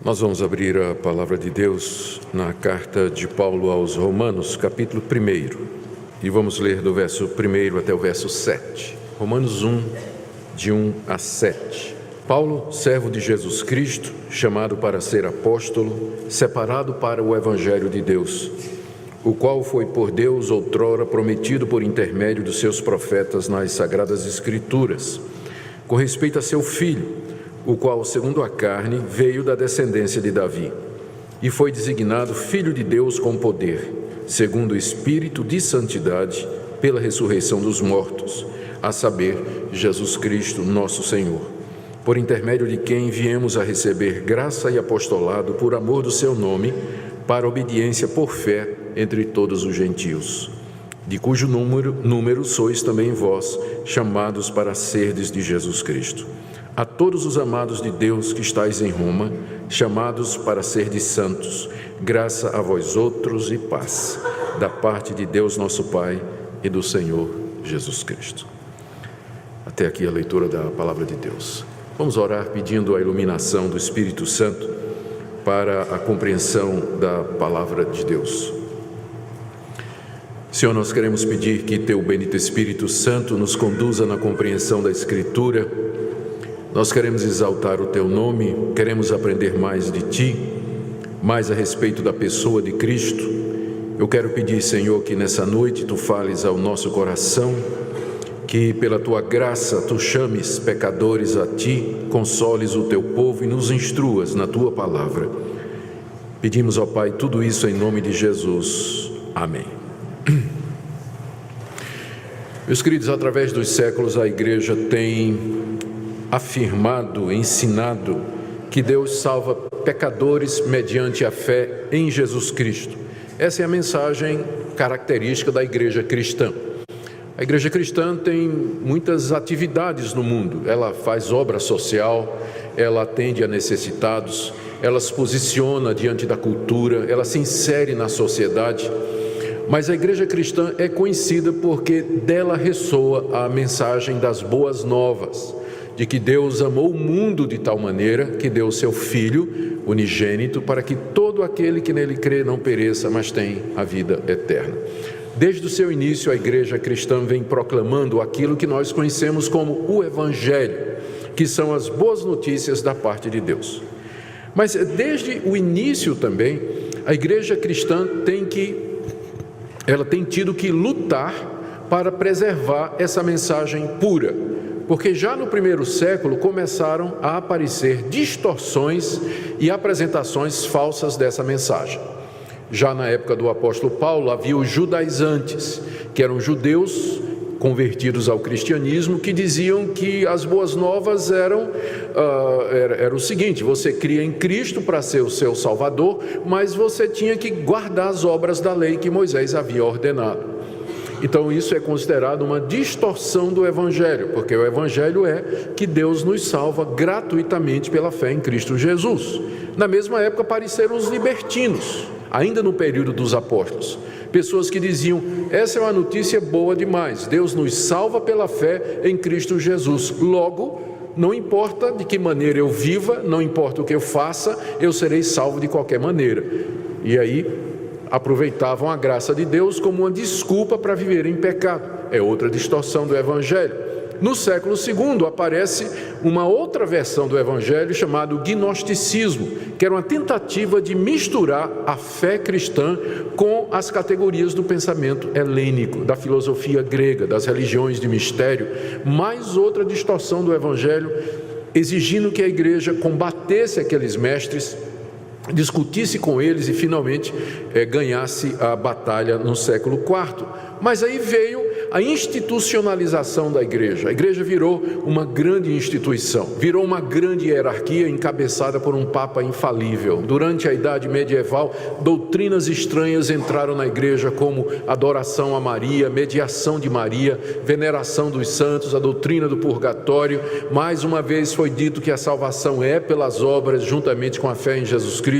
Nós vamos abrir a palavra de Deus na carta de Paulo aos Romanos, capítulo 1, e vamos ler do verso 1 até o verso 7. Romanos 1, de 1 a 7. Paulo, servo de Jesus Cristo, chamado para ser apóstolo, separado para o Evangelho de Deus, o qual foi por Deus outrora prometido por intermédio dos seus profetas nas Sagradas Escrituras, com respeito a seu Filho, o qual, segundo a carne, veio da descendência de Davi, e foi designado Filho de Deus com poder, segundo o Espírito de Santidade, pela ressurreição dos mortos, a saber, Jesus Cristo, nosso Senhor, por intermédio de quem viemos a receber graça e apostolado por amor do seu nome, para obediência por fé entre todos os gentios, de cujo número sois também vós, chamados para serdes de Jesus Cristo. A todos os amados de Deus que estáis em Roma, chamados para serdes santos, graça a vós outros e paz, da parte de Deus nosso Pai e do Senhor Jesus Cristo. Até aqui a leitura da palavra de Deus. Vamos orar pedindo a iluminação do Espírito Santo para a compreensão da palavra de Deus. Senhor, nós queremos pedir que Teu bendito Espírito Santo nos conduza na compreensão da Escritura. Nós queremos exaltar o Teu nome, queremos aprender mais de Ti, mais a respeito da pessoa de Cristo. Eu quero pedir, Senhor, que nessa noite Tu fales ao nosso coração, que pela Tua graça Tu chames pecadores a Ti, consoles o Teu povo e nos instruas na Tua palavra. Pedimos ao Pai tudo isso em nome de Jesus. Amém. Meus queridos, através dos séculos a Igreja tem afirmado, ensinado que Deus salva pecadores mediante a fé em Jesus Cristo. Essa é a mensagem característica da Igreja cristã. A Igreja cristã tem muitas atividades no mundo. Ela faz obra social, ela atende a necessitados, ela se posiciona diante da cultura, ela se insere na sociedade. Mas a Igreja cristã é conhecida porque dela ressoa a mensagem das boas novas, de que Deus amou o mundo de tal maneira que deu o seu Filho unigênito para que todo aquele que nele crê não pereça, mas tenha a vida eterna. Desde o seu início, a Igreja cristã vem proclamando aquilo que nós conhecemos como o Evangelho, que são as boas notícias da parte de Deus. Mas desde o início também, a Igreja cristã tem tido que lutar para preservar essa mensagem pura, porque já no primeiro século começaram a aparecer distorções e apresentações falsas dessa mensagem. Já na época do apóstolo Paulo havia os judaizantes, que eram judeus convertidos ao cristianismo, que diziam que as boas novas era o seguinte: você cria em Cristo para ser o seu Salvador, mas você tinha que guardar as obras da lei que Moisés havia ordenado. Então isso é considerado uma distorção do Evangelho, porque o Evangelho é que Deus nos salva gratuitamente pela fé em Cristo Jesus. Na mesma época apareceram os libertinos, ainda no período dos apóstolos, pessoas que diziam: essa é uma notícia boa demais, Deus nos salva pela fé em Cristo Jesus, logo, não importa de que maneira eu viva, não importa o que eu faça, eu serei salvo de qualquer maneira. E aí aproveitavam a graça de Deus como uma desculpa para viver em pecado. É outra distorção do Evangelho. No século II aparece uma outra versão do Evangelho chamada gnosticismo, que era uma tentativa de misturar a fé cristã com as categorias do pensamento helênico, da filosofia grega, das religiões de mistério. Mais outra distorção do Evangelho, exigindo que a igreja combatesse aqueles mestres, discutisse com eles e finalmente ganhasse a batalha no século IV. Mas aí veio a institucionalização da igreja. A igreja virou uma grande instituição, virou uma grande hierarquia encabeçada por um papa infalível. Durante a Idade Medieval, doutrinas estranhas entraram na igreja, como adoração a Maria, mediação de Maria, veneração dos santos, a doutrina do purgatório. Mais uma vez foi dito que a salvação é pelas obras, juntamente com a fé em Jesus Cristo.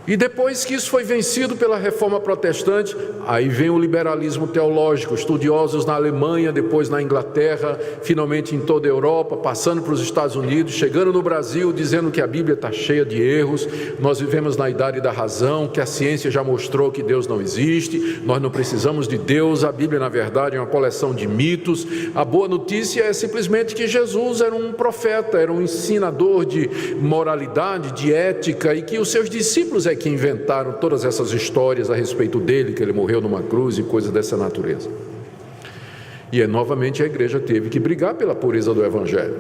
E depois que isso foi vencido pela reforma protestante, aí vem o liberalismo teológico, estudiosos na Alemanha, depois na Inglaterra, finalmente em toda a Europa, passando para os Estados Unidos, chegando no Brasil, dizendo que a Bíblia está cheia de erros, nós vivemos na idade da razão, que a ciência já mostrou que Deus não existe, nós não precisamos de Deus, a Bíblia na verdade é uma coleção de mitos. A boa notícia é simplesmente que Jesus era um profeta, era um ensinador de moralidade, de ética, e que os seus discípulos que inventaram todas essas histórias a respeito dele, que ele morreu numa cruz e coisas dessa natureza. E novamente a igreja teve que brigar pela pureza do Evangelho.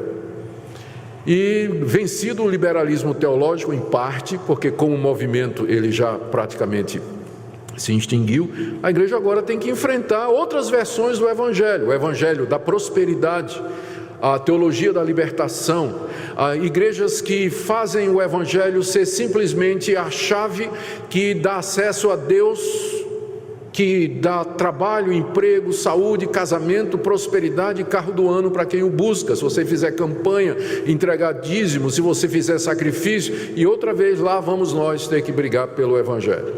E vencido o liberalismo teológico em parte, porque como movimento ele já praticamente se extinguiu, a igreja agora tem que enfrentar outras versões do Evangelho, o Evangelho da prosperidade, a teologia da libertação, igrejas que fazem o Evangelho ser simplesmente a chave que dá acesso a Deus, que dá trabalho, emprego, saúde, casamento, prosperidade e carro do ano para quem o busca. Se você fizer campanha, entregar dízimo, se você fizer sacrifício, e outra vez lá vamos nós ter que brigar pelo Evangelho,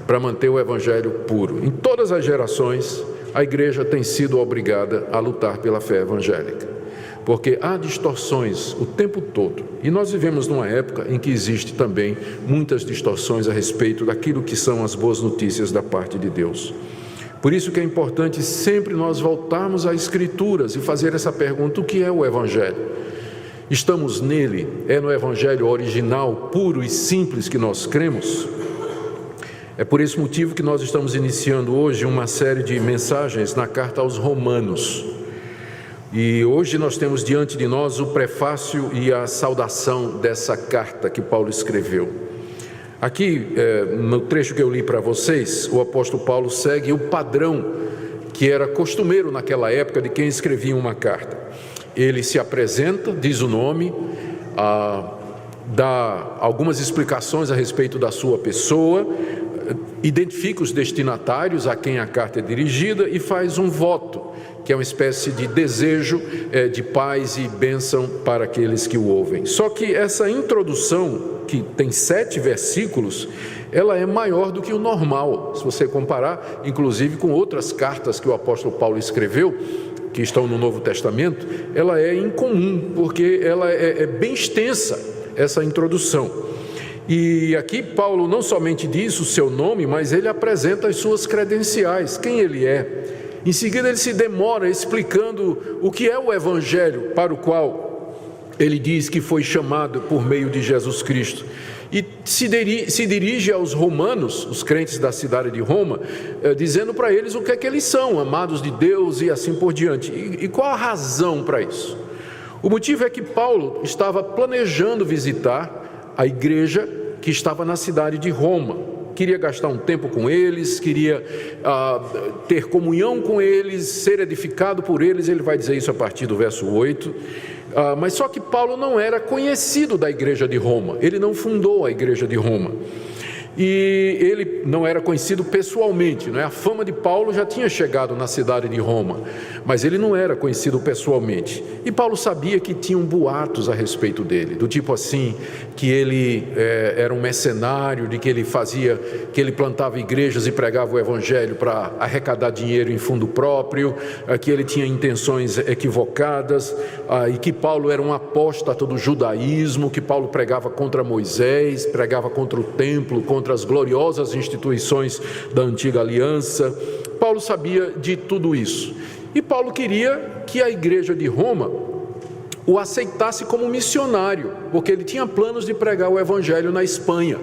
para manter o Evangelho puro. Em todas as gerações, a igreja tem sido obrigada a lutar pela fé evangélica, porque há distorções o tempo todo, e nós vivemos numa época em que existe também muitas distorções a respeito daquilo que são as boas notícias da parte de Deus. Por isso que é importante sempre nós voltarmos às Escrituras e fazer essa pergunta: o que é o Evangelho? Estamos nele? É no Evangelho original, puro e simples que nós cremos? É por esse motivo que nós estamos iniciando hoje uma série de mensagens na carta aos Romanos. E hoje nós temos diante de nós o prefácio e a saudação dessa carta que Paulo escreveu. Aqui, no trecho que eu li para vocês, o apóstolo Paulo segue o padrão que era costumeiro naquela época de quem escrevia uma carta. Ele se apresenta, diz o nome, dá algumas explicações a respeito da sua pessoa, identifica os destinatários a quem a carta é dirigida e faz um voto, que é uma espécie de desejo de paz e bênção para aqueles que o ouvem. Só que essa introdução, que tem 7 versículos, ela é maior do que o normal, se você comparar, inclusive, com outras cartas que o apóstolo Paulo escreveu, que estão no Novo Testamento. Ela é incomum, porque ela é bem extensa, essa introdução. E aqui Paulo não somente diz o seu nome, mas ele apresenta as suas credenciais, quem ele é. Em seguida ele se demora explicando o que é o Evangelho para o qual ele diz que foi chamado por meio de Jesus Cristo. E se dirige aos romanos, os crentes da cidade de Roma, dizendo para eles o que é que eles são, amados de Deus e assim por diante. E qual a razão para isso? O motivo é que Paulo estava planejando visitar a igreja que estava na cidade de Roma. Queria gastar um tempo com eles, queria ter comunhão com eles, ser edificado por eles. Ele vai dizer isso a partir do verso 8. Mas só que Paulo não era conhecido da igreja de Roma, ele não fundou a igreja de Roma. E ele não era conhecido pessoalmente, né? A fama de Paulo já tinha chegado na cidade de Roma, mas ele não era conhecido pessoalmente. E Paulo sabia que tinham boatos a respeito dele, do tipo assim, que ele era um mercenário, de que ele plantava igrejas e pregava o evangelho para arrecadar dinheiro em fundo próprio, que ele tinha intenções equivocadas, e que Paulo era um apóstata do judaísmo, que Paulo pregava contra Moisés, pregava contra o templo, contra as gloriosas instituições da antiga aliança. Paulo sabia de tudo isso. E Paulo queria que a igreja de Roma o aceitasse como missionário, porque ele tinha planos de pregar o evangelho na Espanha.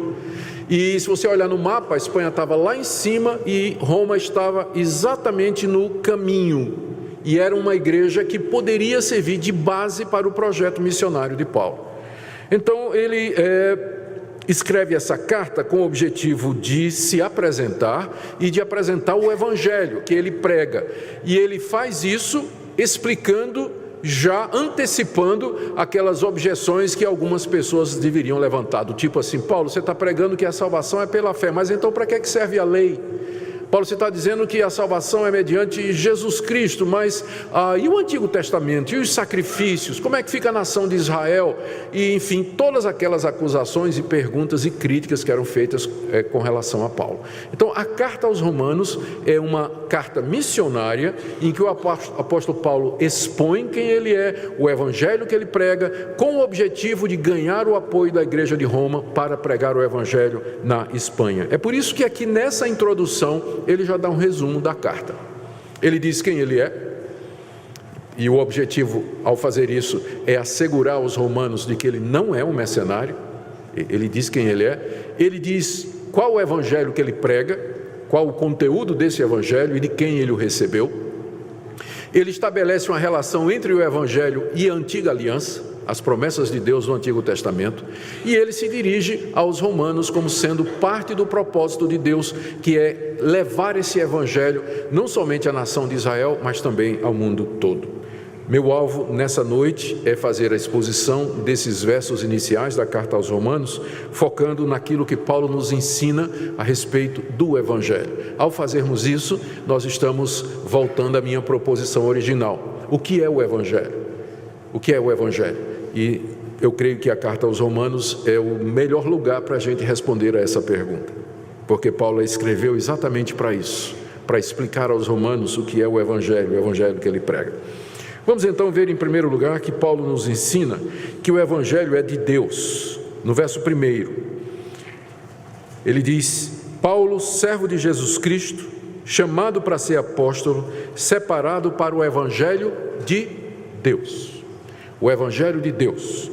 E se você olhar no mapa, a Espanha estava lá em cima e Roma estava exatamente no caminho. E era uma igreja que poderia servir de base para o projeto missionário de Paulo. Então ele escreve essa carta com o objetivo de se apresentar e de apresentar o evangelho que ele prega. E ele faz isso explicando, já antecipando aquelas objeções que algumas pessoas deveriam levantar, do tipo assim: Paulo, você está pregando que a salvação é pela fé, mas então para que serve a lei? Paulo está dizendo que a salvação é mediante Jesus Cristo, mas e o Antigo Testamento, e os sacrifícios, como é que fica a nação de Israel? E enfim, todas aquelas acusações e perguntas e críticas que eram feitas com relação a Paulo. Então a carta aos Romanos é uma carta missionária, em que o apóstolo Paulo expõe quem ele é, o evangelho que ele prega, com o objetivo de ganhar o apoio da igreja de Roma para pregar o evangelho na Espanha. É por isso que aqui nessa introdução ele já dá um resumo da carta. Ele diz quem ele é, e o objetivo ao fazer isso é assegurar aos romanos de que ele não é um mercenário. Ele diz quem ele é, ele diz qual o evangelho que ele prega, qual o conteúdo desse evangelho e de quem ele o recebeu. Ele estabelece uma relação entre o evangelho e a antiga aliança, as promessas de Deus no Antigo Testamento, e ele se dirige aos romanos como sendo parte do propósito de Deus, que é levar esse evangelho não somente à nação de Israel, mas também ao mundo todo. Meu alvo nessa noite é fazer a exposição desses versos iniciais da carta aos Romanos, focando naquilo que Paulo nos ensina a respeito do evangelho. Ao fazermos isso, nós estamos voltando à minha proposição original. O que é o evangelho? O que é o evangelho? E eu creio que a carta aos Romanos é o melhor lugar para a gente responder a essa pergunta, porque Paulo escreveu exatamente para isso, para explicar aos romanos o que é o evangelho que ele prega. Vamos então ver em primeiro lugar que Paulo nos ensina que o evangelho é de Deus. No verso 1, ele diz: Paulo, servo de Jesus Cristo, chamado para ser apóstolo, separado para o evangelho de Deus. O evangelho de Deus.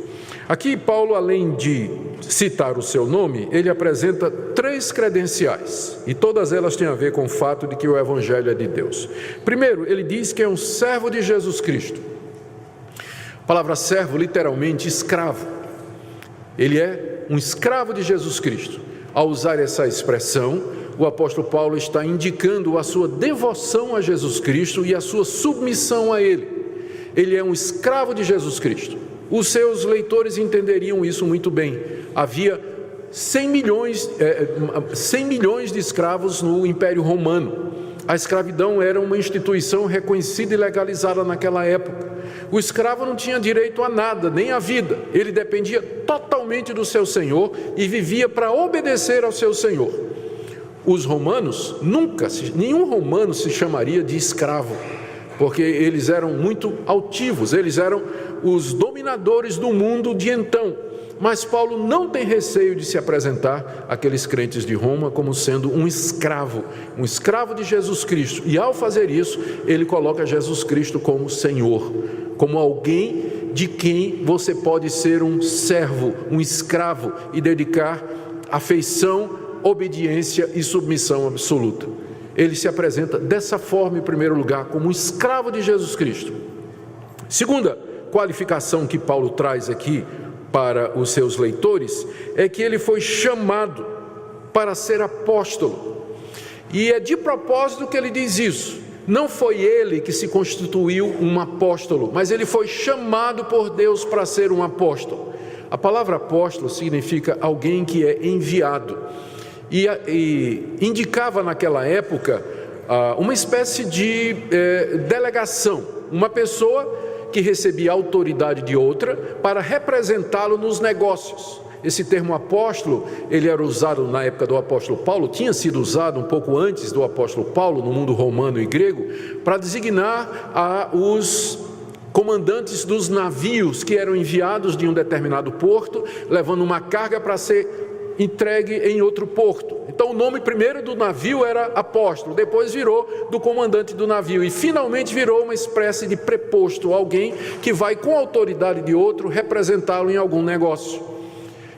Aqui Paulo, além de citar o seu nome, ele apresenta 3 credenciais, e todas elas têm a ver com o fato de que o evangelho é de Deus. Primeiro, ele diz que é um servo de Jesus Cristo. A palavra servo, literalmente escravo. Ele é um escravo de Jesus Cristo. Ao usar essa expressão, o apóstolo Paulo está indicando a sua devoção a Jesus Cristo e a sua submissão a Ele. Ele é um escravo de Jesus Cristo. Os seus leitores entenderiam isso muito bem. Havia 100 milhões de escravos no Império Romano. A escravidão era uma instituição reconhecida e legalizada naquela época. O escravo não tinha direito a nada, nem à vida. Ele dependia totalmente do seu senhor e vivia para obedecer ao seu senhor. Os romanos, nenhum romano se chamaria de escravo, porque eles eram muito altivos, eles eram os dominadores do mundo de então. Mas Paulo não tem receio de se apresentar àqueles crentes de Roma como sendo um escravo de Jesus Cristo. E ao fazer isso, ele coloca Jesus Cristo como Senhor, como alguém de quem você pode ser um servo, um escravo e dedicar afeição, obediência e submissão absoluta. Ele se apresenta dessa forma, em primeiro lugar, como um escravo de Jesus Cristo. Segunda qualificação que Paulo traz aqui para os seus leitores é que ele foi chamado para ser apóstolo. E é de propósito que ele diz isso. Não foi ele que se constituiu um apóstolo, mas ele foi chamado por Deus para ser um apóstolo. A palavra apóstolo significa alguém que é enviado. E indicava naquela época uma espécie de delegação, uma pessoa que recebia a autoridade de outra para representá-lo nos negócios. Esse termo apóstolo, ele era usado na época do apóstolo Paulo, tinha sido usado um pouco antes do apóstolo Paulo, no mundo romano e grego, para designar os comandantes dos navios que eram enviados de um determinado porto, levando uma carga para ser entregue em outro porto. Então o nome primeiro do navio era apóstolo, depois virou do comandante do navio e finalmente virou uma espécie de preposto, alguém que vai com a autoridade de outro representá-lo em algum negócio.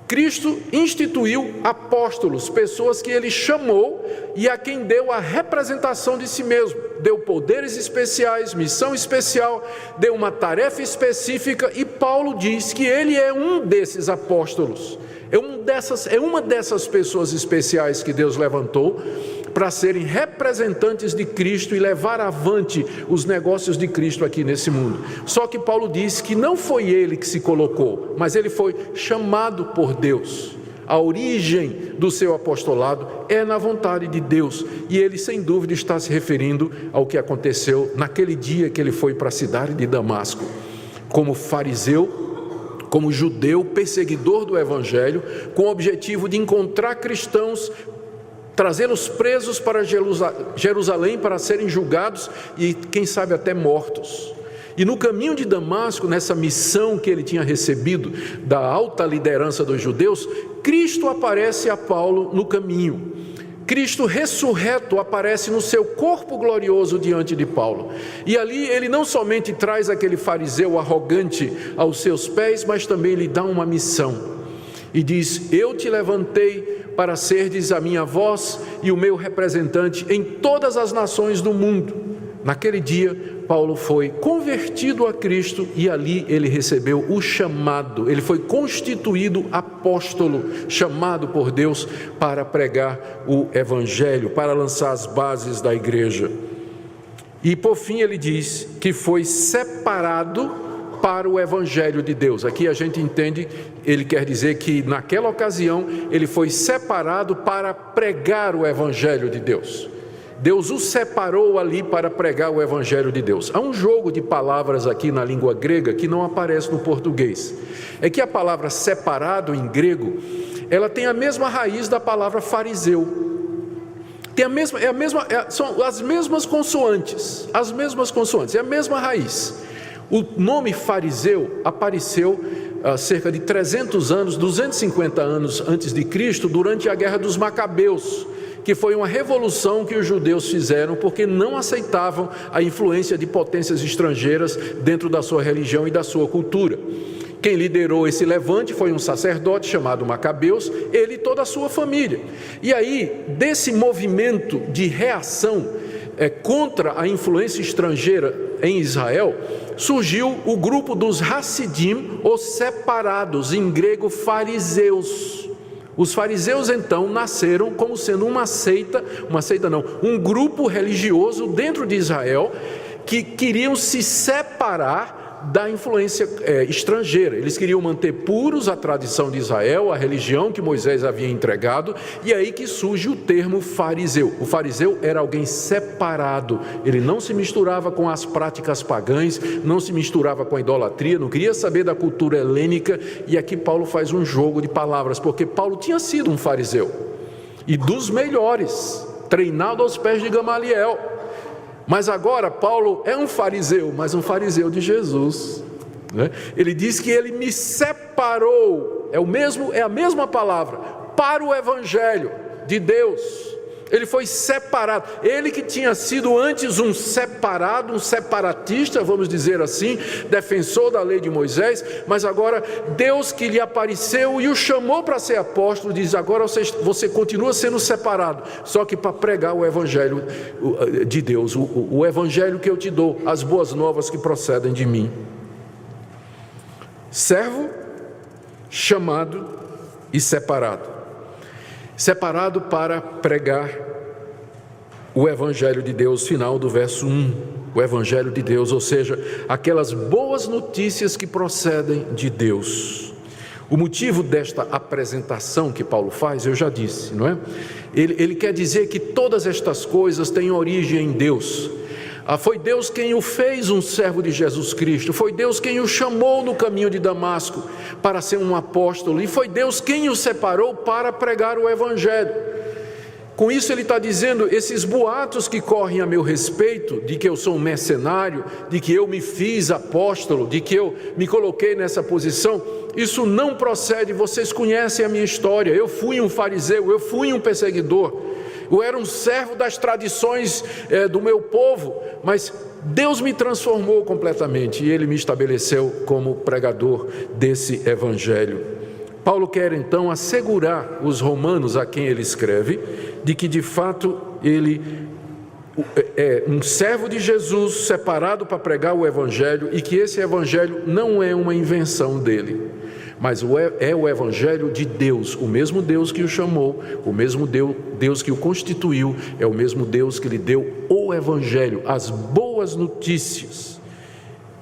Cristo instituiu apóstolos, pessoas que ele chamou e a quem deu a representação de si mesmo, deu poderes especiais, missão especial, deu uma tarefa específica, e Paulo diz que ele é um desses apóstolos. É uma dessas pessoas especiais que Deus levantou para serem representantes de Cristo e levar avante os negócios de Cristo aqui nesse mundo. Só que Paulo diz que não foi ele que se colocou, mas ele foi chamado por Deus. a origem do seu apostolado é na vontade de Deus. E ele, sem dúvida, está se referindo ao que aconteceu naquele dia que ele foi para a cidade de Damasco. Como fariseu, como judeu, perseguidor do Evangelho, com o objetivo de encontrar cristãos, trazê-los presos para Jerusalém para serem julgados e, quem sabe, até mortos. E no caminho de Damasco, nessa missão que ele tinha recebido da alta liderança dos judeus, Cristo aparece a Paulo no caminho. Cristo ressurreto aparece no seu corpo glorioso diante de Paulo. E ali ele não somente traz aquele fariseu arrogante aos seus pés, mas também lhe dá uma missão. E diz: eu te levantei para serdes a minha voz e o meu representante em todas as nações do mundo. Naquele dia, Paulo foi convertido a Cristo e ali ele recebeu o chamado. Ele foi constituído apóstolo, chamado por Deus para pregar o Evangelho, para lançar as bases da igreja. E por fim ele diz que foi separado para o Evangelho de Deus. Aqui a gente entende, ele quer dizer que naquela ocasião ele foi separado para pregar o Evangelho de Deus. Deus o separou ali para pregar o Evangelho de Deus. Há um jogo de palavras aqui na língua grega que não aparece no português. É que a palavra separado em grego, ela tem a mesma raiz da palavra fariseu. São as mesmas consoantes, é a mesma raiz. O nome fariseu apareceu há cerca de 300 anos, 250 anos antes de Cristo, durante a Guerra dos Macabeus, que foi uma revolução que os judeus fizeram porque não aceitavam a influência de potências estrangeiras dentro da sua religião e da sua cultura. Quem liderou esse levante foi um sacerdote chamado Macabeus, ele e toda a sua família. E aí, desse movimento de reação contra a influência estrangeira em Israel, surgiu o grupo dos Hassidim, os separados, em grego fariseus. Os fariseus então nasceram como sendo um grupo religioso dentro de Israel que queriam se separar da influência estrangeira. Eles queriam manter puros a tradição de Israel, a religião que Moisés havia entregado, e aí que surge o termo fariseu. O fariseu era alguém separado, ele não se misturava com as práticas pagãs, não se misturava com a idolatria, não queria saber da cultura helênica. E aqui Paulo faz um jogo de palavras, porque Paulo tinha sido um fariseu, e dos melhores, treinado aos pés de Gamaliel. Mas agora Paulo é um fariseu, mas um fariseu de Jesus, né? Ele diz que ele me separou, é a mesma palavra, para o Evangelho de Deus. Ele foi separado, ele que tinha sido antes um separado, um separatista, vamos dizer assim, defensor da lei de Moisés, mas agora Deus que lhe apareceu e o chamou para ser apóstolo, diz: agora você continua sendo separado, só que para pregar o Evangelho de Deus, o Evangelho que eu te dou, as boas novas que procedem de mim. Servo, chamado e separado para pregar o Evangelho de Deus, final do verso 1, o Evangelho de Deus, ou seja, aquelas boas notícias que procedem de Deus. O motivo desta apresentação que Paulo faz, eu já disse, não é? Ele quer dizer que todas estas coisas têm origem em Deus. Foi Deus quem o fez um servo de Jesus Cristo, foi Deus quem o chamou no caminho de Damasco para ser um apóstolo, e foi Deus quem o separou para pregar o Evangelho. Com isso ele está dizendo: esses boatos que correm a meu respeito, de que eu sou um mercenário, de que eu me fiz apóstolo, de que eu me coloquei nessa posição, isso não procede. Vocês conhecem a minha história, eu fui um fariseu, eu fui um perseguidor, eu era um servo das tradições do meu povo, mas Deus me transformou completamente e Ele me estabeleceu como pregador desse Evangelho. Paulo quer então assegurar os romanos a quem ele escreve de que de fato ele é um servo de Jesus separado para pregar o Evangelho, e que esse Evangelho não é uma invenção dele, mas é o Evangelho de Deus, o mesmo Deus que o chamou, o mesmo Deus que o constituiu, é o mesmo Deus que lhe deu o Evangelho, as boas notícias.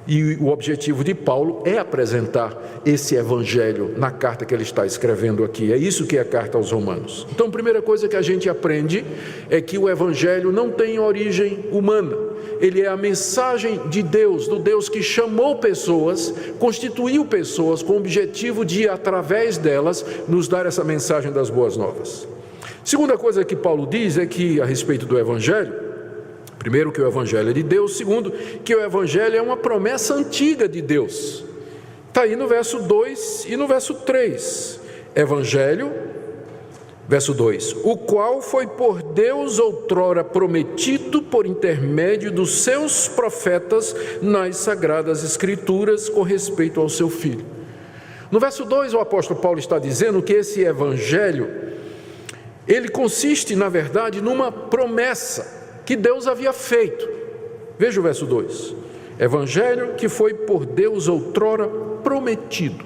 E o objetivo de Paulo é apresentar esse evangelho na carta que ele está escrevendo aqui. É isso que é a carta aos Romanos. Então, a primeira coisa que a gente aprende é que o evangelho não tem origem humana. Ele é a mensagem de Deus, do Deus que chamou pessoas, constituiu pessoas com o objetivo de, através delas, nos dar essa mensagem das boas novas. Segunda coisa que Paulo diz é que, a respeito do evangelho, primeiro, que o evangelho é de Deus. Segundo, que o evangelho é uma promessa antiga de Deus. Está aí no verso 2 e no verso 3. Evangelho, verso 2: o qual foi por Deus outrora prometido por intermédio dos seus profetas nas sagradas escrituras com respeito ao seu Filho. No verso 2, o apóstolo Paulo está dizendo que esse evangelho, ele consiste, na verdade, numa promessa que Deus havia feito. Veja o verso 2: evangelho que foi por Deus outrora prometido.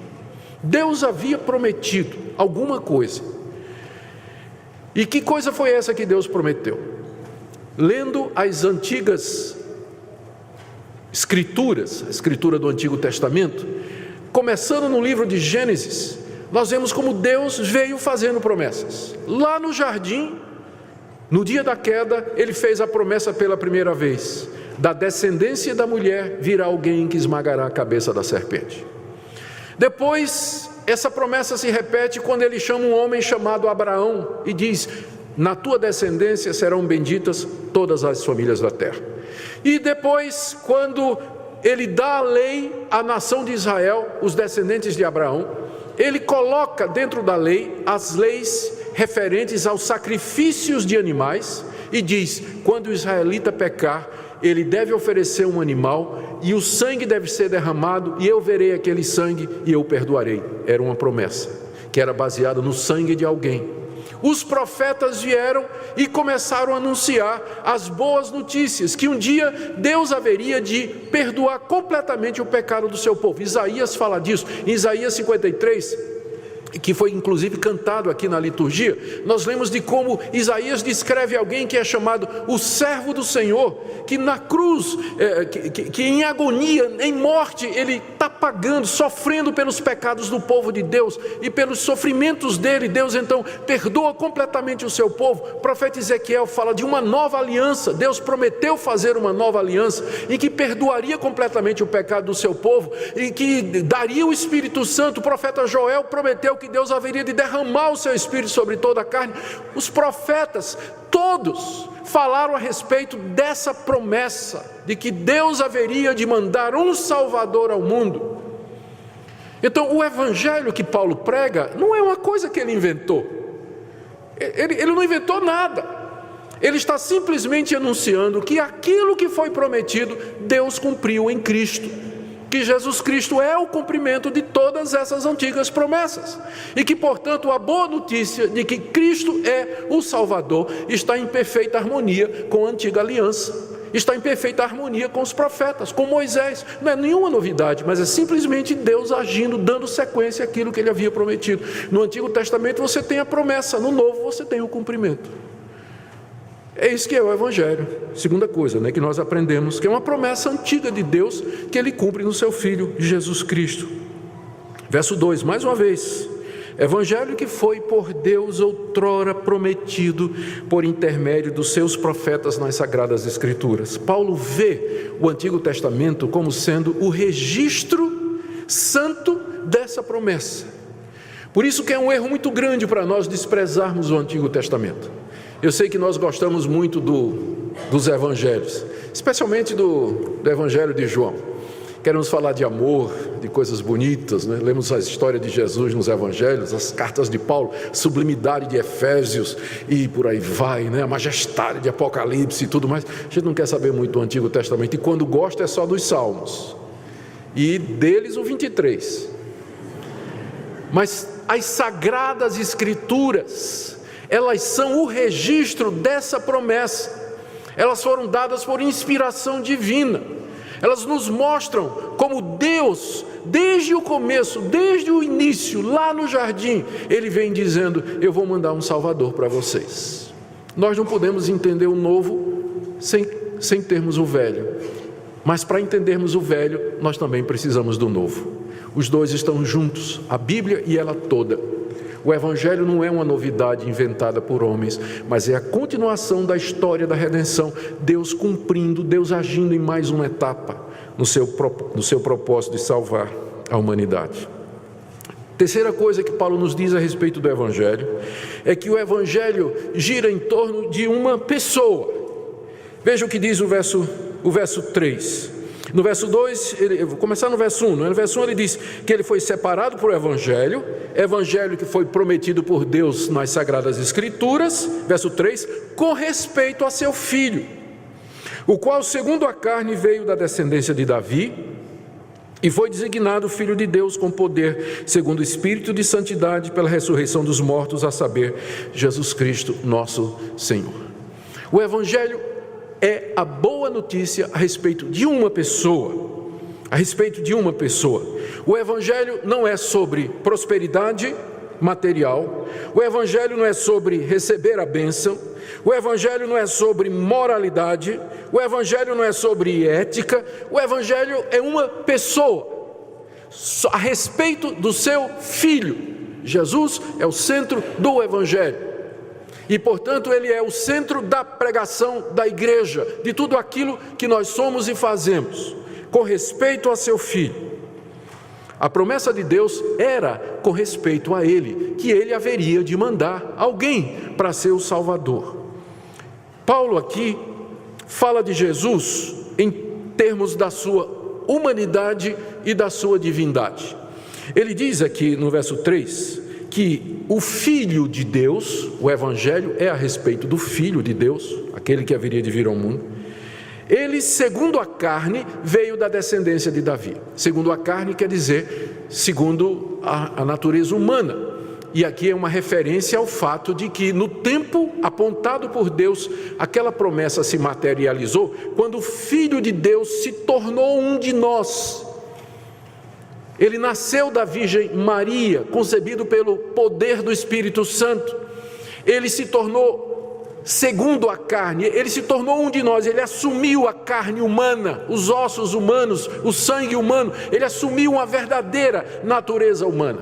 Deus havia prometido alguma coisa. E que coisa foi essa que Deus prometeu? Lendo as antigas escrituras, a escritura do Antigo Testamento, começando no livro de Gênesis, nós vemos como Deus veio fazendo promessas. Lá no jardim, no dia da queda, ele fez a promessa pela primeira vez: da descendência da mulher virá alguém que esmagará a cabeça da serpente. Depois, essa promessa se repete quando ele chama um homem chamado Abraão e diz: na tua descendência serão benditas todas as famílias da terra. E depois, quando ele dá a lei à nação de Israel, os descendentes de Abraão, ele coloca dentro da lei as leis referentes aos sacrifícios de animais e diz: quando o israelita pecar, ele deve oferecer um animal e o sangue deve ser derramado, e eu verei aquele sangue e eu perdoarei. Era uma promessa que era baseada no sangue de alguém. Os profetas vieram e começaram a anunciar as boas notícias, que um dia Deus haveria de perdoar completamente o pecado do seu povo. Isaías fala disso. Em Isaías 53, que foi inclusive cantado aqui na liturgia, nós lemos de como Isaías descreve alguém que é chamado o servo do Senhor, que na cruz, que em agonia, em morte, ele está pagando, sofrendo pelos pecados do povo de Deus e pelos sofrimentos dele. Deus então perdoa completamente o seu povo. O profeta Ezequiel fala de uma nova aliança. Deus prometeu fazer uma nova aliança em que perdoaria completamente o pecado do seu povo e que daria o Espírito Santo. O profeta Joel prometeu que Deus haveria de derramar o seu Espírito sobre toda a carne. Os profetas, todos, falaram a respeito dessa promessa, de que Deus haveria de mandar um Salvador ao mundo. Então, o evangelho que Paulo prega não é uma coisa que ele inventou. Ele não inventou nada. Ele está simplesmente anunciando que aquilo que foi prometido, Deus cumpriu em Cristo. Que Jesus Cristo é o cumprimento de todas essas antigas promessas. E que, portanto, a boa notícia de que Cristo é o Salvador está em perfeita harmonia com a antiga aliança. Está em perfeita harmonia com os profetas, com Moisés. Não é nenhuma novidade, mas é simplesmente Deus agindo, dando sequência àquilo que ele havia prometido. No Antigo Testamento você tem a promessa, no Novo você tem o cumprimento. É isso que é o evangelho. Segunda coisa, que nós aprendemos, que é uma promessa antiga de Deus, que ele cumpre no seu Filho Jesus Cristo. Verso 2, mais uma vez: evangelho que foi por Deus outrora prometido por intermédio dos seus profetas nas sagradas escrituras. Paulo vê o Antigo Testamento como sendo o registro santo dessa promessa. Por isso que é um erro muito grande para nós desprezarmos o Antigo Testamento. Eu sei que nós gostamos muito dos evangelhos, especialmente do evangelho de João. Queremos falar de amor, de coisas bonitas, Lemos a história de Jesus nos evangelhos, as cartas de Paulo, sublimidade de Efésios e por aí vai, A majestade de Apocalipse e tudo mais. A gente não quer saber muito do Antigo Testamento, e quando gosta é só dos Salmos, e deles o 23. Mas as sagradas escrituras, elas são o registro dessa promessa. Elas foram dadas por inspiração divina. Elas nos mostram como Deus, desde o começo, desde o início, lá no jardim, Ele vem dizendo: eu vou mandar um Salvador para vocês. Nós não podemos entender o novo sem termos o velho. Mas para entendermos o velho, nós também precisamos do novo. Os dois estão juntos, a Bíblia e ela toda. O Evangelho não é uma novidade inventada por homens, mas é a continuação da história da redenção. Deus cumprindo, Deus agindo em mais uma etapa no seu propósito de salvar a humanidade. Terceira coisa que Paulo nos diz a respeito do Evangelho é que o Evangelho gira em torno de uma pessoa. Veja o que diz o verso 3. No verso 2, eu vou começar no verso 1. No verso 1 ele diz que ele foi separado por Evangelho que foi prometido por Deus nas Sagradas Escrituras. Verso 3, com respeito a seu filho, o qual segundo a carne veio da descendência de Davi, e foi designado Filho de Deus com poder, segundo o Espírito de santidade, pela ressurreição dos mortos, a saber, Jesus Cristo, nosso Senhor. O Evangelho é a boa notícia a respeito de uma pessoa. A respeito de uma pessoa. O Evangelho não é sobre prosperidade material. O Evangelho não é sobre receber a bênção. O Evangelho não é sobre moralidade. O Evangelho não é sobre ética. O Evangelho é uma pessoa. A respeito do seu Filho. Jesus é o centro do Evangelho. E, portanto, ele é o centro da pregação da igreja, de tudo aquilo que nós somos e fazemos, com respeito a seu Filho. A promessa de Deus era com respeito a ele, que ele haveria de mandar alguém para ser o Salvador. Paulo aqui fala de Jesus em termos da sua humanidade e da sua divindade. Ele diz aqui no verso 3, que o Filho de Deus, o Evangelho é a respeito do Filho de Deus, aquele que haveria de vir ao mundo. Ele, segundo a carne, veio da descendência de Davi. Segundo a carne quer dizer, segundo a natureza humana. E aqui é uma referência ao fato de que no tempo apontado por Deus, aquela promessa se materializou, quando o Filho de Deus se tornou um de nós. Ele nasceu da Virgem Maria, concebido pelo poder do Espírito Santo. Ele se tornou, segundo a carne, ele se tornou um de nós. Ele assumiu a carne humana, os ossos humanos, o sangue humano. Ele assumiu uma verdadeira natureza humana.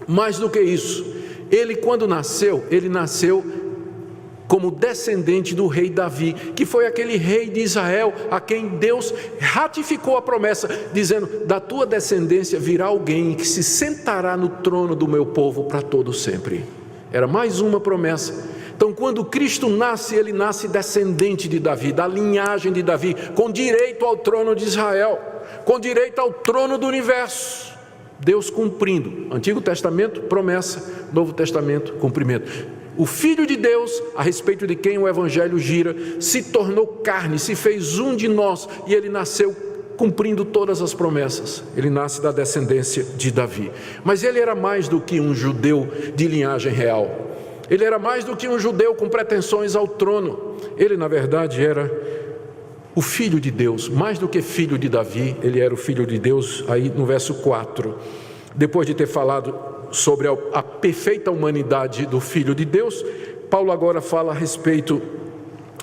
Mais do que isso, ele quando nasceu, ele nasceu como descendente do rei Davi, que foi aquele rei de Israel a quem Deus ratificou a promessa, dizendo: da tua descendência virá alguém que se sentará no trono do meu povo para todo sempre. Era mais uma promessa. Então, quando Cristo nasce, ele nasce descendente de Davi, da linhagem de Davi, com direito ao trono de Israel, com direito ao trono do universo. Deus cumprindo. Antigo Testamento, promessa. Novo Testamento, cumprimento. O Filho de Deus, a respeito de quem o Evangelho gira, se tornou carne, se fez um de nós, e ele nasceu cumprindo todas as promessas. Ele nasce da descendência de Davi. Mas ele era mais do que um judeu de linhagem real. Ele era mais do que um judeu com pretensões ao trono. Ele, na verdade, era o Filho de Deus. Mais do que filho de Davi, ele era o Filho de Deus, aí no verso 4. Depois de ter falado sobre a perfeita humanidade do Filho de Deus, Paulo agora fala a respeito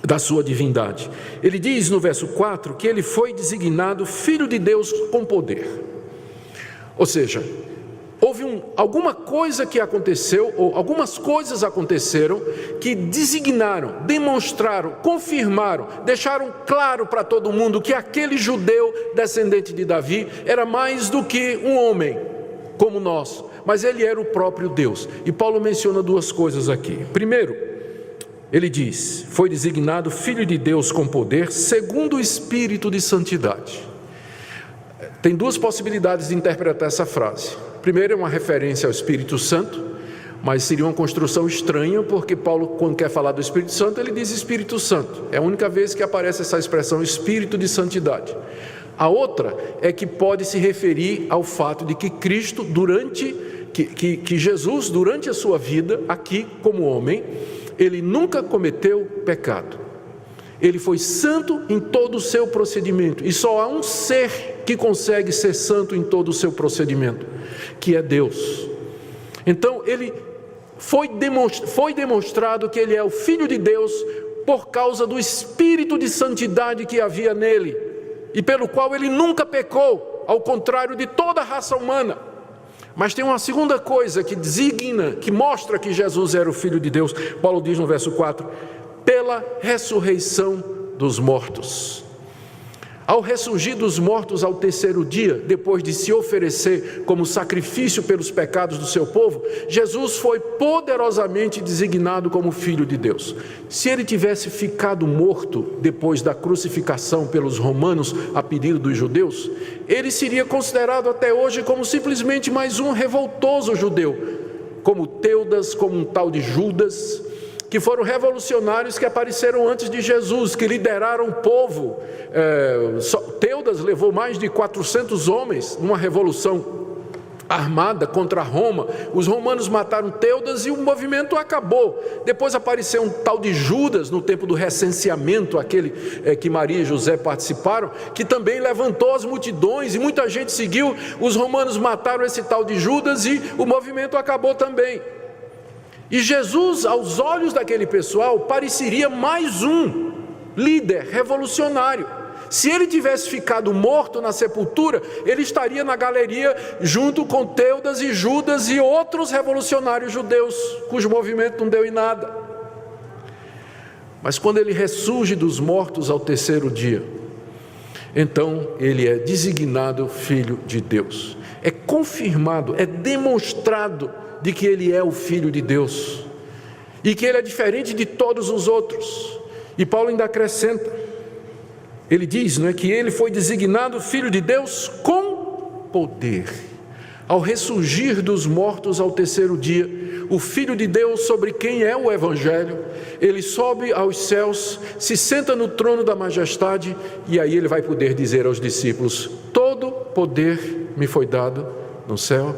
da sua divindade. Ele diz no verso 4 que ele foi designado Filho de Deus com poder. Ou seja, houve alguma coisa que aconteceu, ou algumas coisas aconteceram que designaram, demonstraram, confirmaram, deixaram claro para todo mundo que aquele judeu descendente de Davi era mais do que um homem como nós, mas ele era o próprio Deus. E Paulo menciona duas coisas aqui. Primeiro, ele diz: foi designado Filho de Deus com poder, segundo o Espírito de santidade. Tem duas possibilidades de interpretar essa frase. Primeiro, é uma referência ao Espírito Santo, mas seria uma construção estranha, porque Paulo, quando quer falar do Espírito Santo, ele diz Espírito Santo. É a única vez que aparece essa expressão Espírito de santidade. A outra é que pode se referir ao fato de que Cristo, que Jesus, durante a sua vida, aqui como homem, ele nunca cometeu pecado. Ele foi santo em todo o seu procedimento. E só há um ser que consegue ser santo em todo o seu procedimento, que é Deus. Então, ele foi demonstrado que ele é o Filho de Deus por causa do Espírito de santidade que havia nele. e pelo qual ele nunca pecou, ao contrário de toda a raça humana. Mas tem uma segunda coisa que designa, que mostra que Jesus era o Filho de Deus. Paulo diz no verso 4, pela ressurreição dos mortos. Ao ressurgir dos mortos ao terceiro dia, depois de se oferecer como sacrifício pelos pecados do seu povo, Jesus foi poderosamente designado como Filho de Deus. Se ele tivesse ficado morto depois da crucificação pelos romanos a pedido dos judeus, ele seria considerado até hoje como simplesmente mais um revoltoso judeu, como Teudas, como um tal de Judas, que foram revolucionários que apareceram antes de Jesus, que lideraram o povo. Teudas levou mais de 400 homens numa revolução armada contra Roma. Os romanos mataram Teudas e o movimento acabou. Depois apareceu um tal de Judas no tempo do recenseamento, aquele que Maria e José participaram, que também levantou as multidões e muita gente seguiu. Os romanos mataram esse tal de Judas e o movimento acabou também. E Jesus, aos olhos daquele pessoal, pareceria mais um líder revolucionário. Se ele tivesse ficado morto na sepultura, ele estaria na galeria junto com Teudas e Judas e outros revolucionários judeus, cujo movimento não deu em nada. Mas quando ele ressurge dos mortos ao terceiro dia, então ele é designado Filho de Deus. É confirmado, é demonstrado de que ele é o Filho de Deus e que ele é diferente de todos os outros. E Paulo ainda acrescenta, ele diz, não é, que ele foi designado Filho de Deus com poder. Ao ressurgir dos mortos ao terceiro dia, o Filho de Deus, sobre quem é o Evangelho, ele sobe aos céus, se senta no trono da majestade, e aí ele vai poder dizer aos discípulos, todo poder me foi dado no céu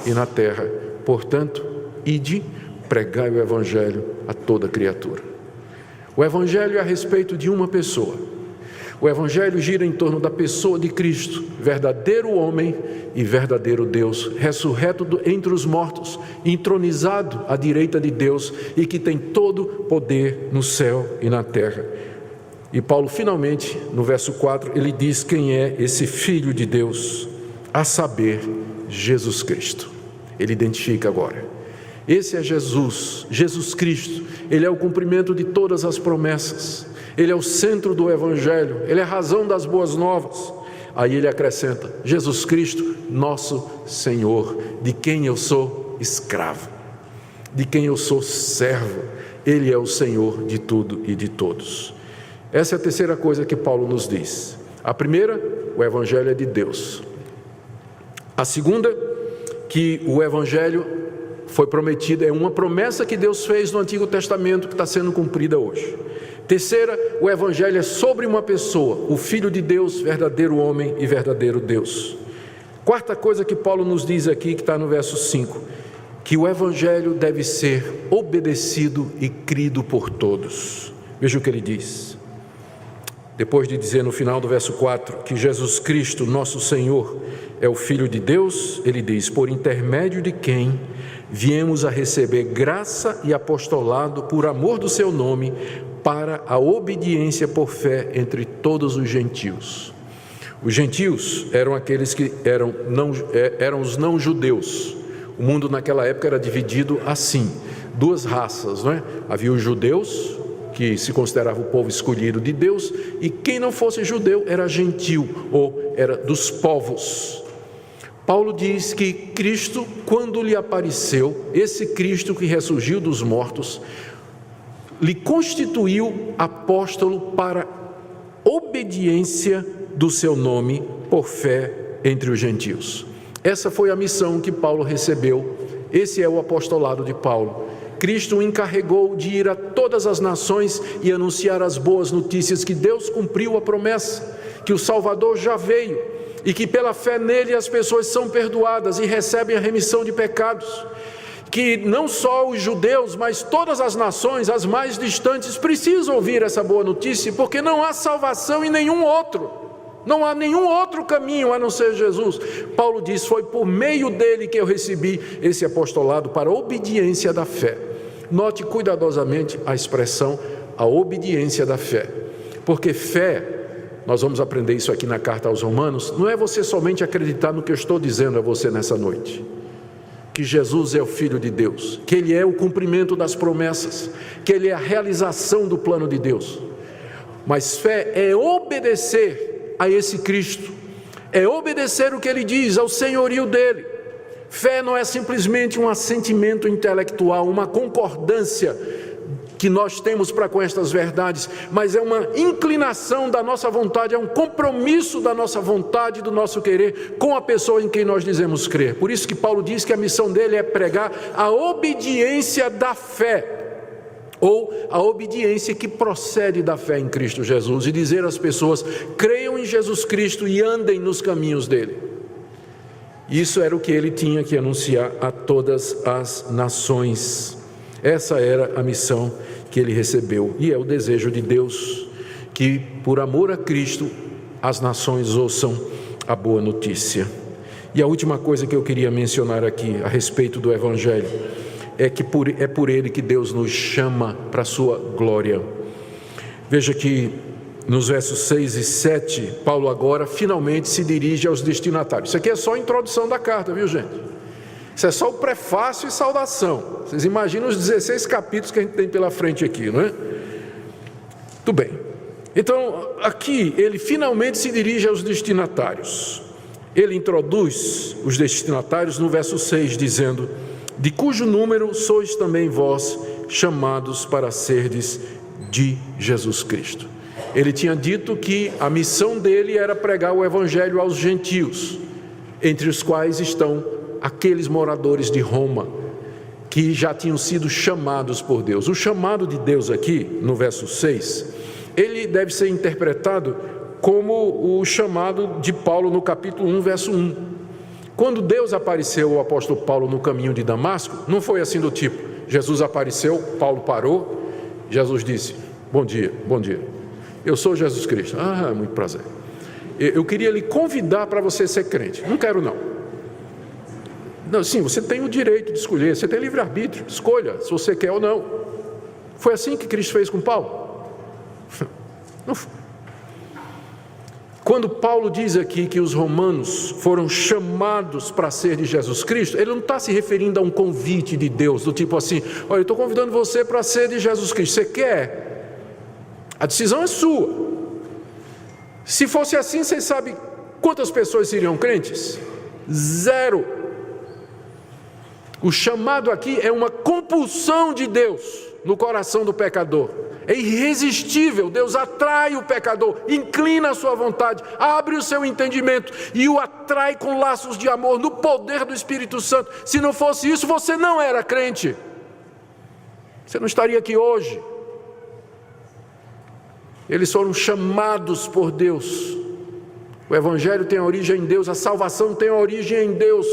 e na terra. Portanto, ide, pregai o Evangelho a toda criatura. O Evangelho é a respeito de uma pessoa. O Evangelho gira em torno da pessoa de Cristo, verdadeiro homem e verdadeiro Deus, ressurreto entre os mortos, entronizado à direita de Deus e que tem todo poder no céu e na terra. E Paulo, finalmente, no verso 4, ele diz quem é esse Filho de Deus, a saber, Jesus Cristo. Ele identifica agora. Esse é Jesus, Jesus Cristo. Ele é o cumprimento de todas as promessas. Ele é o centro do Evangelho. Ele é a razão das boas novas. Aí ele acrescenta, Jesus Cristo, nosso Senhor, de quem eu sou escravo, de quem eu sou servo. Ele é o Senhor de tudo e de todos. Essa é a terceira coisa que Paulo nos diz. A primeira, o Evangelho é de Deus. A segunda, que o Evangelho foi prometido, é uma promessa que Deus fez no Antigo Testamento que está sendo cumprida hoje. Terceira, o Evangelho é sobre uma pessoa, o Filho de Deus, verdadeiro homem e verdadeiro Deus. Quarta coisa que Paulo nos diz aqui, que está no verso 5, que o Evangelho deve ser obedecido e crido por todos. Veja o que ele diz. Depois de dizer no final do verso 4 que Jesus Cristo, nosso Senhor, é o Filho de Deus, ele diz, por intermédio de quem viemos a receber graça e apostolado por amor do seu nome, para a obediência por fé entre todos os gentios. Os gentios eram aqueles que eram os não-judeus. O mundo naquela época era dividido assim, duas raças, não é? Havia os judeus, que se considerava o povo escolhido de Deus, e quem não fosse judeu era gentil, ou era dos povos. Paulo diz que Cristo, quando lhe apareceu, esse Cristo que ressurgiu dos mortos, lhe constituiu apóstolo para obediência do seu nome por fé entre os gentios. Essa foi a missão que Paulo recebeu, esse é o apostolado de Paulo. Cristo o encarregou de ir a todas as nações e anunciar as boas notícias que Deus cumpriu a promessa, que o Salvador já veio e que pela fé nele as pessoas são perdoadas e recebem a remissão de pecados, que não só os judeus, mas todas as nações, as mais distantes, precisam ouvir essa boa notícia, porque não há salvação em nenhum outro, não há nenhum outro caminho a não ser Jesus. Paulo diz, foi por meio dele que eu recebi esse apostolado para a obediência da fé. Note cuidadosamente a expressão, a obediência da fé, porque fé nós vamos aprender isso aqui na carta aos Romanos, não é você somente acreditar no que eu estou dizendo a você nessa noite, que Jesus é o Filho de Deus, que Ele é o cumprimento das promessas, que Ele é a realização do plano de Deus. Mas fé é obedecer a esse Cristo, é obedecer o que Ele diz, ao senhorio dEle. Fé não é simplesmente um assentimento intelectual, uma concordância que nós temos para com estas verdades, mas é uma inclinação da nossa vontade, é um compromisso da nossa vontade, do nosso querer com a pessoa em quem nós dizemos crer. Por isso que Paulo diz que a missão dele é pregar a obediência da fé, ou a obediência que procede da fé em Cristo Jesus, e dizer às pessoas: creiam em Jesus Cristo e andem nos caminhos dele. Isso era o que ele tinha que anunciar a todas as nações. Essa era a missão que ele recebeu, e é o desejo de Deus que, por amor a Cristo, as nações ouçam a boa notícia. E a última coisa que eu queria mencionar aqui a respeito do Evangelho é que é por ele que Deus nos chama para a sua glória. Veja que nos versos 6 e 7, Paulo agora finalmente se dirige aos destinatários. Isso aqui é só a introdução da carta, viu, gente? Isso é só o prefácio e saudação. Vocês imaginam os 16 capítulos que a gente tem pela frente aqui, não é? Tudo bem. Então, aqui ele finalmente se dirige aos destinatários. Ele introduz os destinatários no verso 6, dizendo: de cujo número sois também vós chamados para serdes de Jesus Cristo. Ele tinha dito que a missão dele era pregar o Evangelho aos gentios, entre os quais estão aqueles moradores de Roma, que já tinham sido chamados por Deus. O chamado de Deus aqui, no verso 6, ele deve ser interpretado como o chamado de Paulo no capítulo 1, verso 1. Quando Deus apareceu ao apóstolo Paulo no caminho de Damasco, não foi assim do tipo: Jesus apareceu, Paulo parou, Jesus disse: bom dia, eu sou Jesus Cristo. Ah, muito prazer. Eu queria lhe convidar para você ser crente. Não quero não. Não, sim, você tem o direito de escolher, você tem livre-arbítrio, escolha se você quer ou não. Foi assim que Cristo fez com Paulo? Não foi. Quando Paulo diz aqui que os romanos foram chamados para ser de Jesus Cristo, ele não está se referindo a um convite de Deus, do tipo assim: olha, eu estou convidando você para ser de Jesus Cristo, você quer? A decisão é sua. Se fosse assim, vocês sabem quantas pessoas seriam crentes? 0. O chamado aqui é uma compulsão de Deus no coração do pecador. É irresistível. Deus atrai o pecador, inclina a sua vontade, abre o seu entendimento e o atrai com laços de amor no poder do Espírito Santo. Se não fosse isso, você não era crente. Você não estaria aqui hoje. Eles foram chamados por Deus. O Evangelho tem origem em Deus, a salvação tem origem em Deus.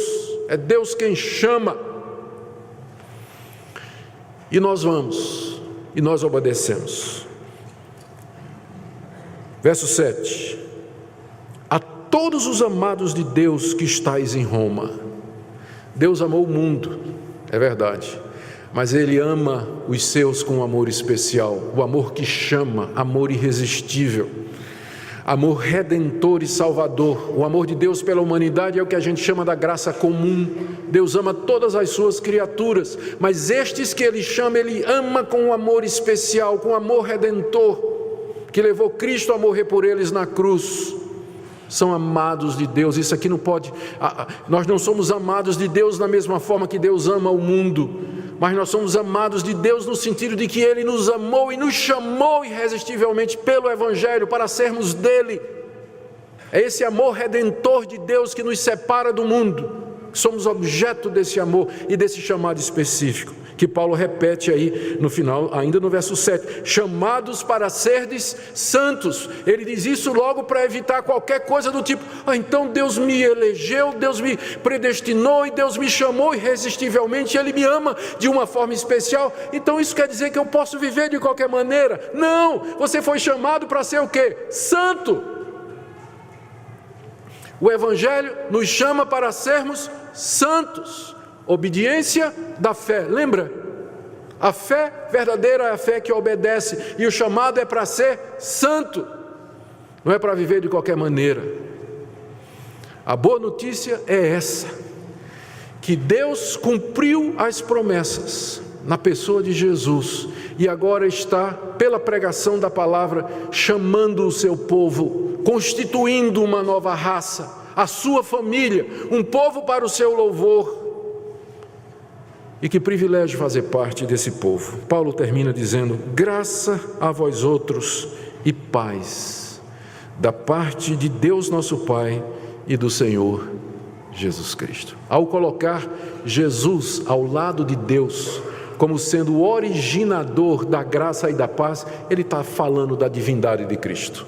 É Deus quem chama. E nós vamos, e nós obedecemos. Verso 7. A todos os amados de Deus que estáis em Roma. Deus amou o mundo, é verdade, mas Ele ama os seus com um amor especial, o amor que chama, amor irresistível, amor redentor e salvador. O amor de Deus pela humanidade é o que a gente chama da graça comum. Deus ama todas as suas criaturas, mas estes que Ele chama, Ele ama com um amor especial, com um amor redentor, que levou Cristo a morrer por eles na cruz. São amados de Deus. Isso aqui não pode... Nós não somos amados de Deus da mesma forma que Deus ama o mundo, mas nós somos amados de Deus no sentido de que Ele nos amou e nos chamou irresistivelmente pelo Evangelho para sermos dEle. É esse amor redentor de Deus que nos separa do mundo. Somos objeto desse amor e desse chamado específico, que Paulo repete aí no final, ainda no verso 7, chamados para serdes santos. Ele diz isso logo para evitar qualquer coisa do tipo: então Deus me elegeu, Deus me predestinou e Deus me chamou irresistivelmente, Ele me ama de uma forma especial, então isso quer dizer que eu posso viver de qualquer maneira? Não, você foi chamado para ser o quê? Santo. O Evangelho nos chama para sermos santos. Obediência da fé, lembra? A fé verdadeira é a fé que obedece, e o chamado é para ser santo. não é para viver de qualquer maneira. A boa notícia é essa, que Deus cumpriu as promessas na pessoa de Jesus e agora está, pela pregação da palavra, chamando o seu povo, constituindo uma nova raça, a sua família, um povo para o seu louvor. E que privilégio fazer parte desse povo. Paulo termina dizendo: graça a vós outros e paz, da parte de Deus nosso Pai e do Senhor Jesus Cristo. Ao colocar Jesus ao lado de Deus, como sendo o originador da graça e da paz, ele está falando da divindade de Cristo.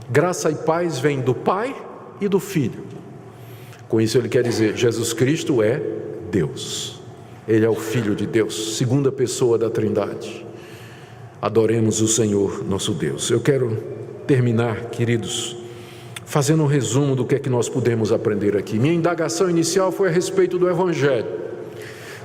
Graça e paz vêm do Pai e do Filho. Com isso ele quer dizer, Jesus Cristo é Deus. Ele é o Filho de Deus, segunda pessoa da Trindade. Adoremos o Senhor nosso Deus. Eu quero terminar, queridos, fazendo um resumo do que é que nós podemos aprender aqui. Minha indagação inicial foi a respeito do Evangelho.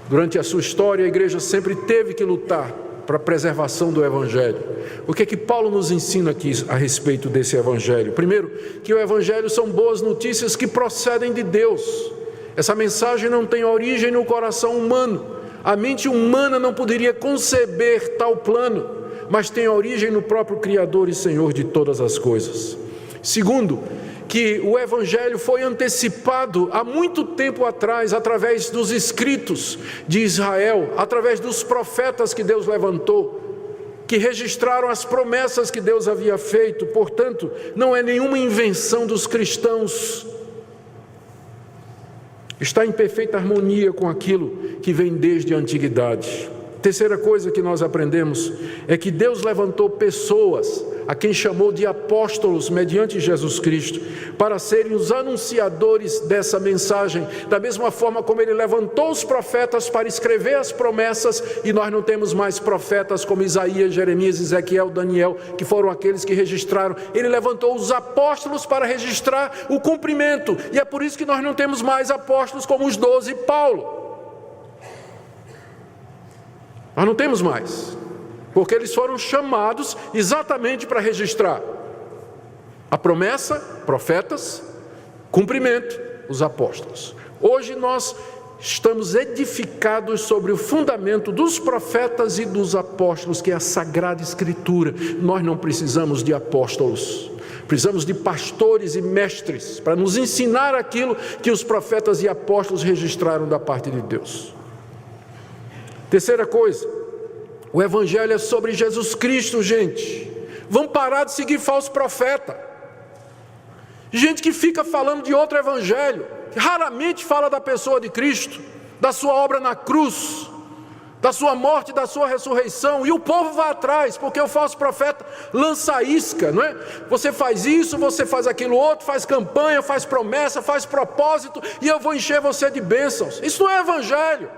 Durante a sua história, a igreja sempre teve que lutar para a preservação do Evangelho. O que é que Paulo nos ensina aqui a respeito desse Evangelho? Primeiro, que o Evangelho são boas notícias que procedem de Deus. Essa mensagem não tem origem no coração humano. A mente humana não poderia conceber tal plano, mas tem origem no próprio Criador e Senhor de todas as coisas. Segundo, que o Evangelho foi antecipado há muito tempo atrás, através dos escritos de Israel, através dos profetas que Deus levantou, que registraram as promessas que Deus havia feito. Portanto, não é nenhuma invenção dos cristãos. Está em perfeita harmonia com aquilo que vem desde a antiguidade. Terceira coisa que nós aprendemos é que Deus levantou pessoas, a quem chamou de apóstolos mediante Jesus Cristo, para serem os anunciadores dessa mensagem, da mesma forma como Ele levantou os profetas para escrever as promessas, e nós não temos mais profetas como Isaías, Jeremias, Ezequiel, Daniel, que foram aqueles que registraram. Ele levantou os apóstolos para registrar o cumprimento, e é por isso que nós não temos mais apóstolos como os 12 e Paulo. Nós não temos mais, porque eles foram chamados exatamente para registrar a promessa, profetas, cumprimento, os apóstolos. Hoje nós estamos edificados sobre o fundamento dos profetas e dos apóstolos, que é a Sagrada Escritura. Nós não precisamos de apóstolos, precisamos de pastores e mestres para nos ensinar aquilo que os profetas e apóstolos registraram da parte de Deus. Terceira coisa, o Evangelho é sobre Jesus Cristo, gente. Vamos parar de seguir falso profeta. Gente que fica falando de outro Evangelho, que raramente fala da pessoa de Cristo, da sua obra na cruz, da sua morte, da sua ressurreição, e o povo vai atrás, porque o falso profeta lança isca, não é? Você faz isso, você faz aquilo outro, faz campanha, faz promessa, faz propósito, e eu vou encher você de bênçãos. Isso não é Evangelho.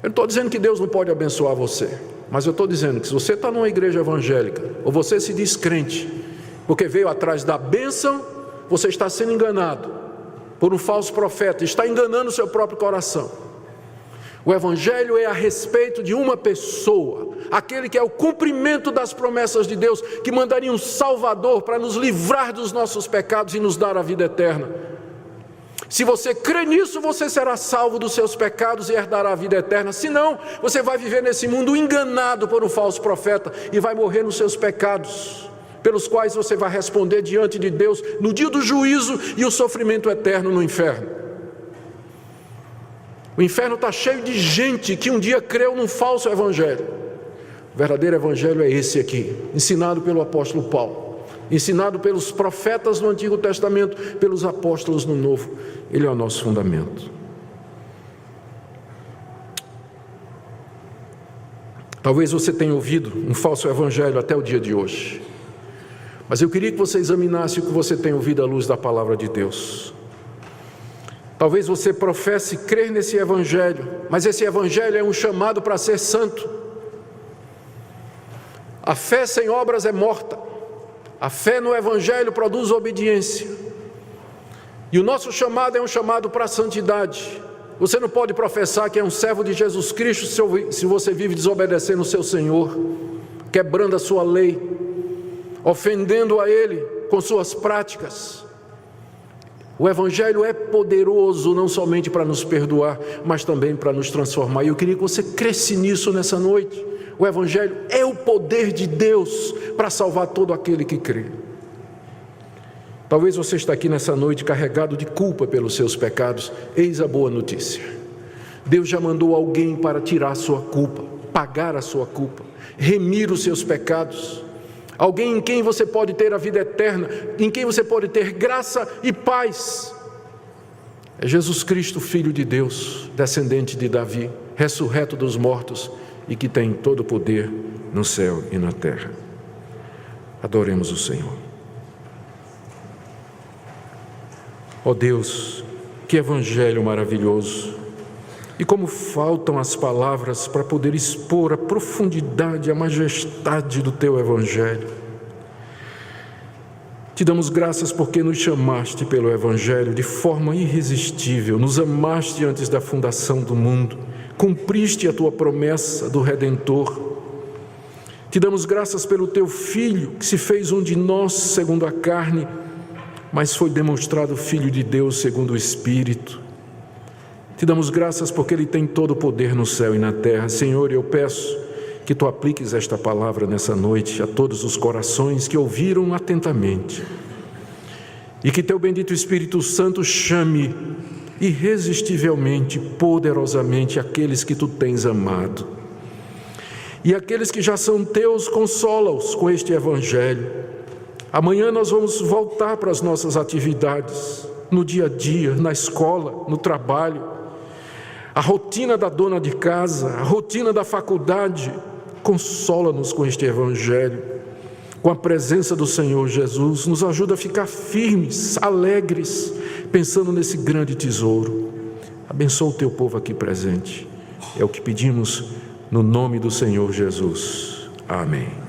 Eu não estou dizendo que Deus não pode abençoar você, mas eu estou dizendo que se você está numa igreja evangélica, ou você se diz crente, porque veio atrás da bênção, você está sendo enganado por um falso profeta, está enganando o seu próprio coração. O Evangelho é a respeito de uma pessoa, aquele que é o cumprimento das promessas de Deus, que mandaria um Salvador para nos livrar dos nossos pecados e nos dar a vida eterna. Se você crê nisso, você será salvo dos seus pecados e herdará a vida eterna. Se não, você vai viver nesse mundo enganado por um falso profeta e vai morrer nos seus pecados, pelos quais você vai responder diante de Deus no dia do juízo e o sofrimento eterno no inferno. O inferno está cheio de gente que um dia creu num falso evangelho. O verdadeiro evangelho é esse aqui, ensinado pelo apóstolo Paulo, ensinado pelos profetas no Antigo Testamento, pelos apóstolos no Novo. Ele é o nosso fundamento. Talvez você tenha ouvido um falso evangelho até o dia de hoje, mas eu queria que você examinasse o que você tem ouvido à luz da palavra de Deus. Talvez você professe crer nesse evangelho, mas esse evangelho é um chamado para ser santo. A fé sem obras é morta. A fé no evangelho produz obediência. E o nosso chamado é um chamado para a santidade. Você não pode professar que é um servo de Jesus Cristo se você vive desobedecendo o seu Senhor, quebrando a sua lei. ofendendo a Ele com suas práticas. O Evangelho é poderoso não somente para nos perdoar, mas também para nos transformar. E eu queria que você cresce nisso nessa noite. O Evangelho é o poder de Deus para salvar todo aquele que crê. Talvez você está aqui nessa noite carregado de culpa pelos seus pecados. Eis a boa notícia. Deus já mandou alguém para tirar a sua culpa, pagar a sua culpa, remir os seus pecados. Alguém em quem você pode ter a vida eterna, em quem você pode ter graça e paz. É Jesus Cristo, Filho de Deus, descendente de Davi, ressurreto dos mortos e que tem todo o poder no céu e na terra. Adoremos o Senhor. Ó Deus, que evangelho maravilhoso! E como faltam as palavras para poder expor a profundidade, a majestade do Teu Evangelho. Te damos graças porque nos chamaste pelo Evangelho de forma irresistível, nos amaste antes da fundação do mundo, cumpriste a Tua promessa do Redentor. Te damos graças pelo Teu Filho, que se fez um de nós segundo a carne, mas foi demonstrado Filho de Deus segundo o Espírito. Te damos graças porque Ele tem todo o poder no céu e na terra. Senhor, eu peço que Tu apliques esta palavra nessa noite a todos os corações que ouviram atentamente. E que Teu bendito Espírito Santo chame irresistivelmente, poderosamente aqueles que Tu tens amado. E aqueles que já são Teus, consola-os com este Evangelho. Amanhã nós vamos voltar para as nossas atividades, no dia a dia, na escola, no trabalho. A rotina da dona de casa, a rotina da faculdade, consola-nos com este Evangelho, com a presença do Senhor Jesus, nos ajuda a ficar firmes, alegres, pensando nesse grande tesouro. Abençoa o Teu povo aqui presente, é o que pedimos no nome do Senhor Jesus. Amém.